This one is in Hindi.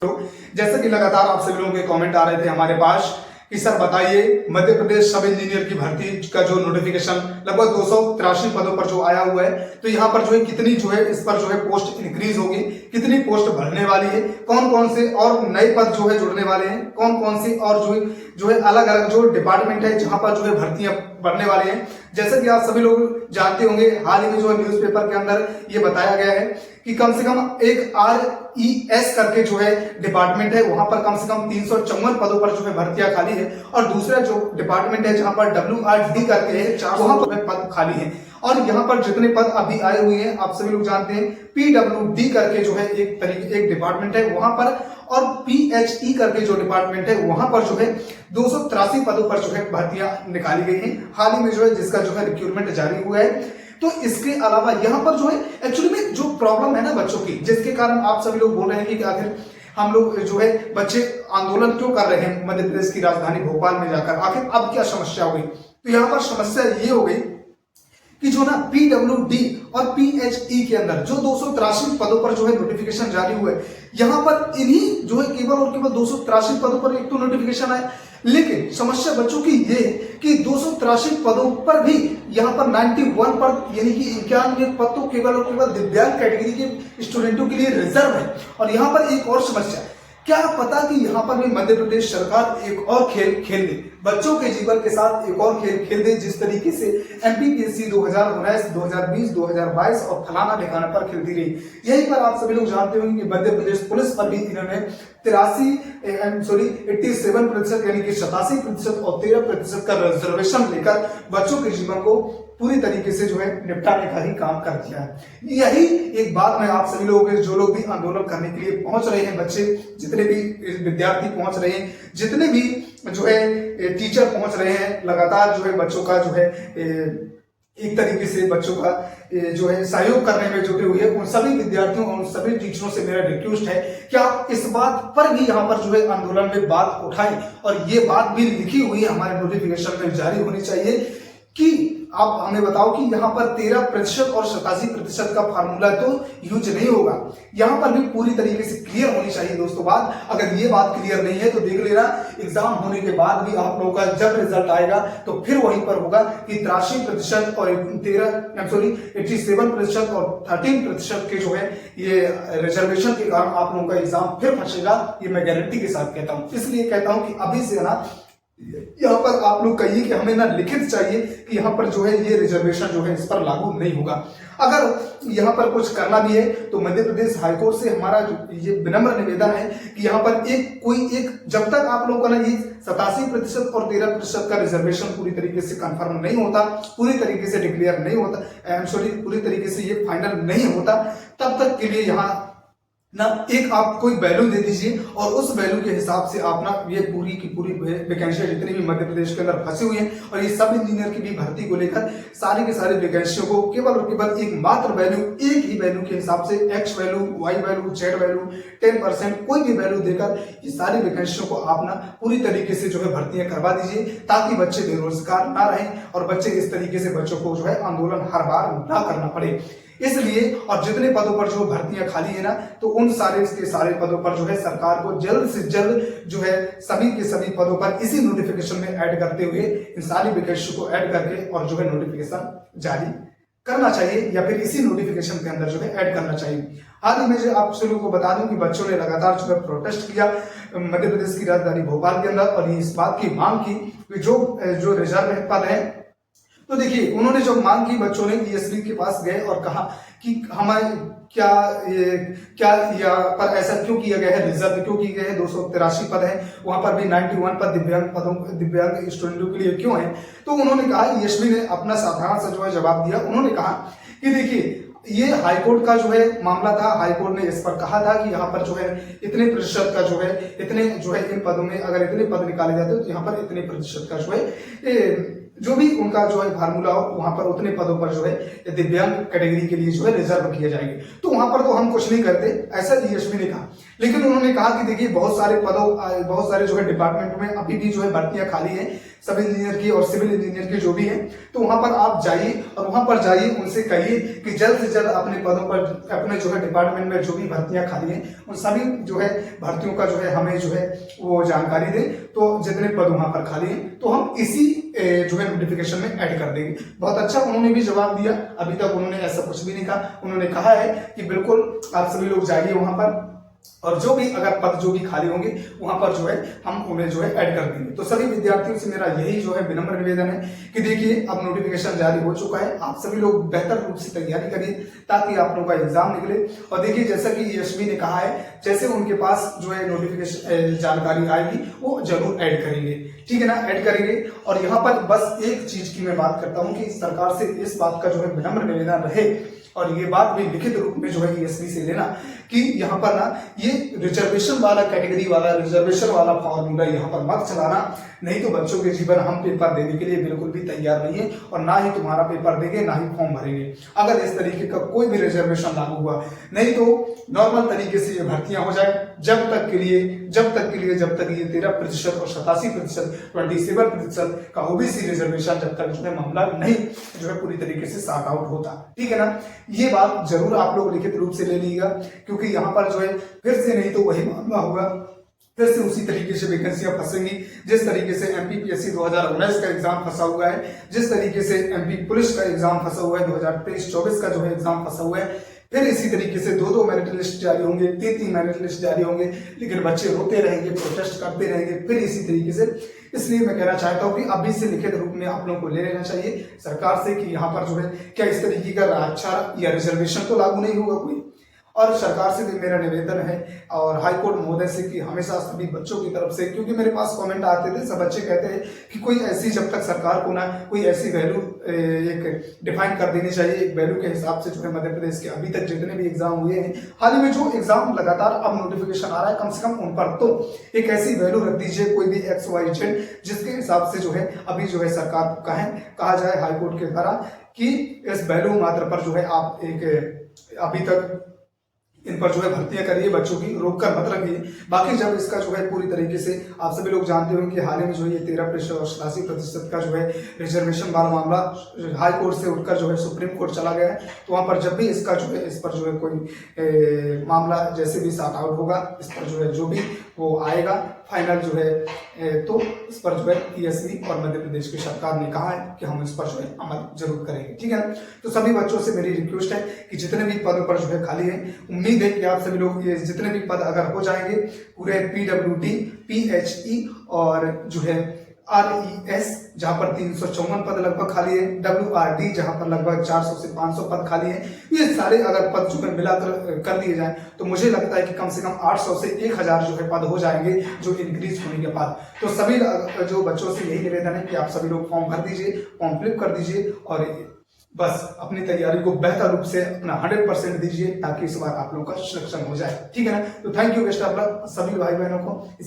तो जैसा कि लगातार आप सभी लोगों के कमेंट आ रहे थे हमारे पास कि सर बताइए मध्य प्रदेश सब इंजीनियर की भर्ती का जो नोटिफिकेशन लगभग 283 पदों पर जो आया हुआ है, तो यहाँ पर जो है कितनी जो है इस पर जो है पोस्ट इंक्रीज होगी, कितनी पोस्ट बढ़ने वाली है, कौन कौन से और नए पद जो है जुड़ने वाले हैं, कौन कौन से और जो है अलग अलग जो डिपार्टमेंट है जहां पर जो है भर्तियां बढ़ने वाली हैं। जैसे कि आप सभी लोग जानते होंगे, हाल ही में जो है न्यूज़पेपर के अंदर ये बताया गया है कि कम से कम एक RES करके जो है डिपार्टमेंट है, वहां पर कम से कम 354 पदों पर जो है भर्तियां खाली है, और दूसरा जो डिपार्टमेंट है जहां पर WRD करके है 400 पद खाली है। और यहाँ पर जितने पद अभी आए हुए हैं आप सभी लोग जानते हैं, PWD करके जो है एक डिपार्टमेंट है वहां पर, और PHE करके जो डिपार्टमेंट है वहां पर जो है 283 पदों पर जो है भर्तियां निकाली गई हैं हाल ही में जो है, जिसका जो है रिक्रूटमेंट जारी हुआ है। तो इसके अलावा यहाँ पर जो है एक्चुअली में जो प्रॉब्लम है ना बच्चों की, जिसके कारण आप सभी लोग बोल रहे हैं कि आखिर हम लोग जो है बच्चे आंदोलन क्यों कर रहे हैं मध्य प्रदेश की राजधानी भोपाल में जाकर, आखिर अब क्या समस्या हो गई। तो यहाँ पर समस्या ये हो गई कि जो ना PWD और PHE के अंदर जो 283 पदों पर जो है नोटिफिकेशन जारी हुए, यहाँ पर इन्हीं जो है केवल और केवल 283 पदों पर एक तो नोटिफिकेशन आया, लेकिन समस्या बच्चों की ये कि 283 पदों पर भी यहाँ पर 91 पद यानी कि 91 पद तो केवल और केवल दिव्यांग कैटेगरी के स्टूडेंटों के लिए रिजर्व है। और यहाँ पर एक और समस्या, क्या पता कि यहाँ पर भी मध्य प्रदेश सरकार एक और खेल खेल दे, बच्चों के जीवन के साथ एक और खेल खेल दे, जिस तरीके से MPPSC 2019, 2020, 2022 और फलाना ठिकाना पर खेलती रही। यही पर आप सभी लोग जानते होंगे कि मध्य प्रदेश पुलिस पर भी इन्होंने 87% यानी कि 87% और 13% का रिजर्वेशन लेकर बच्चों के जीवन को पूरी तरीके से जो है निपटाने का ही काम कर दिया है। यही एक बात मैं आप सभी लोगों के, जो लोग भी आंदोलन करने के लिए पहुंच रहे हैं, बच्चे जितने भी विद्यार्थी पहुंच रहे हैं, जितने भी जो है टीचर पहुंच रहे हैं, लगातार जो है बच्चों का जो है एक तरीके से बच्चों का जो है सहयोग करने में जुटे हुए हैं, उन सभी विद्यार्थियों और उन सभी टीचरों से मेरा रिक्वेस्ट है कि आप इस बात पर भी यहाँ पर जो है आंदोलन में बात उठाएं, और ये बात भी लिखी हुई है हमारे नोटिफिकेशन में जारी होनी चाहिए कि आप हमें बताओ कि यहाँ पर 13% और 87% का फार्मूला तो यूज नहीं होगा। यहाँ पर भी पूरी तरीके से क्लियर होनी चाहिए दोस्तों बात। अगर ये बात क्लियर नहीं है तो देख लेना, एग्जाम होने के बाद भी आप लोगों का जब रिजल्ट आएगा तो फिर वहीं पर होगा कि 83% और 87% और 13% के जो है ये रिजर्वेशन के कारण आप लोगों का एग्जाम फिर फंसेगा, ये मैं गारंटी के साथ कहता हूँ। इसलिए कहता हूँ कि अभी से ना यहाँ पर आप लोग कहिए कि हमें ना लिखित चाहिए कि यहाँ पर जो है ये रिजर्वेशन जो है इस पर लागू नहीं होगा। अगर यहाँ पर कुछ करना भी है तो मध्य प्रदेश हाईकोर्ट से हमारा ये विनम्र निवेदन है कि यहाँ पर जब तक आप लोगों का ना ये 87% और 13% का रिजर्वेशन पूरी तरीके से कंफर्म नहीं होता, पूरी तरीके से डिक्लेयर नहीं होता, पूरी तरीके से ये फाइनल नहीं होता, तब तक के लिए यहाँ ना एक आप कोई वैल्यू दे दीजिए, और उस वैल्यू के हिसाब से आप ना ये पूरी की पूरी वैकेंसियां जितनी भी मध्य प्रदेश के अंदर फंसी हुई हैं, और ये सब इंजीनियर की भी भर्ती को लेकर सारी के सारी वैकेंसियों को केवल और केवल एक मात्र वैल्यू, एक ही वैल्यू के हिसाब से X value, Y value, Z value, 10% कोई भी वैल्यू देकर ये सारी वैकेंसियों को आप ना पूरी तरीके से जो है भर्तियां करवा दीजिए, ताकि बच्चे बेरोजगार ना रहें और बच्चे इस तरीके से बच्चों को जो है आंदोलन हर बार ना करना पड़े। इसलिए और जितने पदों पर जो भर्तियां खाली है ना, तो उन सारे के सारे पदों पर जो है सरकार को जल्द से जल्द जो है सभी के सभी पदों पर इसी नोटिफिकेशन में ऐड करते हुए इन सारी वैकेंसी को ऐड करके और जो है नोटिफिकेशन जारी करना चाहिए, या फिर इसी नोटिफिकेशन के अंदर जो है ऐड करना चाहिए। हाल ही में जो आप सभी लोगों को बता दूं कि बच्चों ने लगातार जो है प्रोटेस्ट किया मध्य प्रदेश की राजधानी भोपाल के अंदर, और ये इस बात की मांग की कि जो रिजर्व पद है, तो देखिए उन्होंने जो मांग की, बच्चों ने ESB के पास गए और कहा कि हमें क्या यहाँ पर ऐसा क्यों किया गया है, रिजर्व क्यों किए गए हैं, 283 पद है, वहां पर भी 91 पद दिव्यांग स्टूडेंटों के लिए क्यों है। तो उन्होंने कहा, ESB ने अपना साधारण सा जो है जवाब दिया। उन्होंने कहा कि देखिए ये हाईकोर्ट का जो है मामला था, हाईकोर्ट ने इस पर कहा था कि यहाँ पर जो है इतने प्रतिशत का जो है इतने जो है इन पदों में अगर इतने पद निकाले जाते तो यहाँ पर इतने प्रतिशत का जो है जो भी उनका जो है फार्मूला हो, वहां पर उतने पदों पर जो है दिव्यांग कैटेगरी के लिए जो है रिजर्व किए जाएंगे। तो वहां पर तो हम कुछ नहीं करते, ऐसा ESB ने कहा। लेकिन उन्होंने कहा कि देखिए बहुत सारे जो है डिपार्टमेंट में अभी भी जो है भर्तियां खाली हैं, सब इंजीनियर की और सिविल इंजीनियर की जो भी है। तो वहां पर आप जाइए और वहां पर जाइए उनसे कहिए कि जल्द से जल्द अपने पदों पर, अपने जो है डिपार्टमेंट में जो भी भर्तियां खाली हैं उन सभी जो है भर्तियों का जो है हमें जो है वो जानकारी दें। तो जितने पद वहां पर खाली हैं तो हम इसी जो है नोटिफिकेशन में ऐड कर देंगे। बहुत अच्छा उन्होंने भी जवाब दिया, अभी तक उन्होंने ऐसा कुछ भी नहीं कहा। उन्होंने कहा है कि बिल्कुल आप सभी लोग जाइए वहां पर और जो भी अगर पद जो भी खाली होंगे वहां पर जो है हम उन्हें जो है ऐड कर देंगे। तो सभी विद्यार्थियों से मेरा यही जो है विनम्र निवेदन है कि देखिए अब नोटिफिकेशन जारी हो चुका है, आप सभी लोग बेहतर रूप से तैयारी करिए ताकि आप लोगों का एग्जाम निकले। और देखिए जैसा कि यशवी ने कहा है, जैसे उनके पास जो है नोटिफिकेशन जानकारी आएगी वो जरूर ऐड करेंगे, ठीक है ना, ऐड करेंगे। और यहाँ पर बस एक चीज की मैं बात करता हूँ कि सरकार से इस बात का जो है विनम्र निवेदन रहे और ये बात भी लिखित रूप में जो है ईएसवी से लेना कि यहाँ पर ना ये रिजर्वेशन वाला कैटेगरी वाला रिजर्वेशन वाला फॉर्मूला यहाँ पर मत चलाना, नहीं तो बच्चों के जीवन हम पेपर देने के लिए बिल्कुल भी तैयार नहीं है और ना ही तुम्हारा पेपर देंगे ना ही फॉर्म भरेंगे अगर इस तरीके का कोई भी रिजर्वेशन लागू हुआ। नहीं तो नॉर्मल तरीके से ये भर्तियां हो जाए जब तक के लिए जब तक ये 13% और 87% 27% का ओबीसी रिजर्वेशन जब तक जो है मामला नहीं जो है पूरी तरीके से सॉर्ट आउट होता, ठीक है ना। ये बात जरूर आप लोग लिखित रूप से ले लीजिएगा क्योंकि यहाँ पर जो है फिर से नहीं तो वही मामला होगा, फिर से उसी तरीके से वैकेंसियां फंसेंगी जिस तरीके से एमपीपीएससी 2019 का एग्जाम फंसा हुआ है, जिस तरीके से एमपी पुलिस का एग्जाम फंसा हुआ है, 2023-24 का जो है एग्जाम फंसा हुआ है। फिर इसी तरीके से 2-2 मेरिट लिस्ट जारी होंगे, 3-3 मेरिट लिस्ट जारी होंगे, लेकिन बच्चे रोते रहेंगे, प्रोटेस्ट करते रहेंगे फिर इसी तरीके से। इसलिए मैं कहना चाहता हूँ कि अभी से लिखित रूप में आप लोगों को ले लेना चाहिए सरकार से कि यहाँ पर जो है क्या इस तरीके का राजचार या रिजर्वेशन तो लागू नहीं होगा कोई। और सरकार से भी मेरा निवेदन है और हाईकोर्ट महोदय से कि हमेशा सभी बच्चों की तरफ से, क्योंकि मेरे पास कमेंट आते थे, सब बच्चे कहते हैं कि कोई ऐसी, जब तक सरकार को ना कोई ऐसी वैल्यू एक डिफाइन कर देनी चाहिए, एक वैल्यू के हिसाब से जो है मध्य प्रदेश के अभी तक जितने भी एग्जाम हुए हैं, हाल ही में जो एग्जाम लगातार अब नोटिफिकेशन आ रहा है, कम से कम उन पर तो एक ऐसी वैल्यू रख दीजिए कोई भी XYZ जिसके हिसाब से जो है अभी जो है सरकार को कहा जाए हाईकोर्ट के द्वारा कि इस वैल्यू मात्र पर जो है आप एक अभी तक इन पर जो है भर्तियां करिए, बच्चों की रोक कर मत रखिए। बाकी जब इसका जो है पूरी तरीके से आप सभी लोग जानते हो कि हाल ही में जो है 13% और 87% का जो है रिजर्वेशन वाला मामला हाई कोर्ट से उठकर जो है सुप्रीम कोर्ट चला गया है, तो वहां पर जब भी इसका जो है इस पर जो है कोई मामला जैसे भी सॉर्ट आउट होगा, इस पर जो है जो भी वो आएगा फाइनल जो है तो इस पर जो है ईएसवी और मध्य प्रदेश की सरकार ने कहा है कि हम इस पर जो है अमल जरूर करेंगे, ठीक है ना। तो सभी बच्चों से मेरी रिक्वेस्ट है कि जितने भी पदों पर जो है खाली है, उम्मीद है कि आप सभी लोग ये जितने भी पद अगर हो जाएंगे पूरे PWD, PHE और जो है RES जहां पर 354 पद लगभग खाली है, WRD जहां पर लगभग 400 से 500 पद खाली है, ये सारे अगर पद जो है मिलाकर कर दिए जाएं तो मुझे लगता है कि कम से कम 800 से 1000 जो है पद हो जाएंगे जो इंक्रीज होने के बाद। तो सभी जो बच्चों से यही निवेदन है कि आप सभी लोग फॉर्म भर दीजिए, फॉर्म फिलअप कर दीजिए और बस अपनी तैयारी को बेहतर रूप से अपना 100% दीजिए ताकि इस बार आप लोगों का सिलेक्शन हो जाए, ठीक है ना। तो thank you, best of luck सभी भाई बहनों को।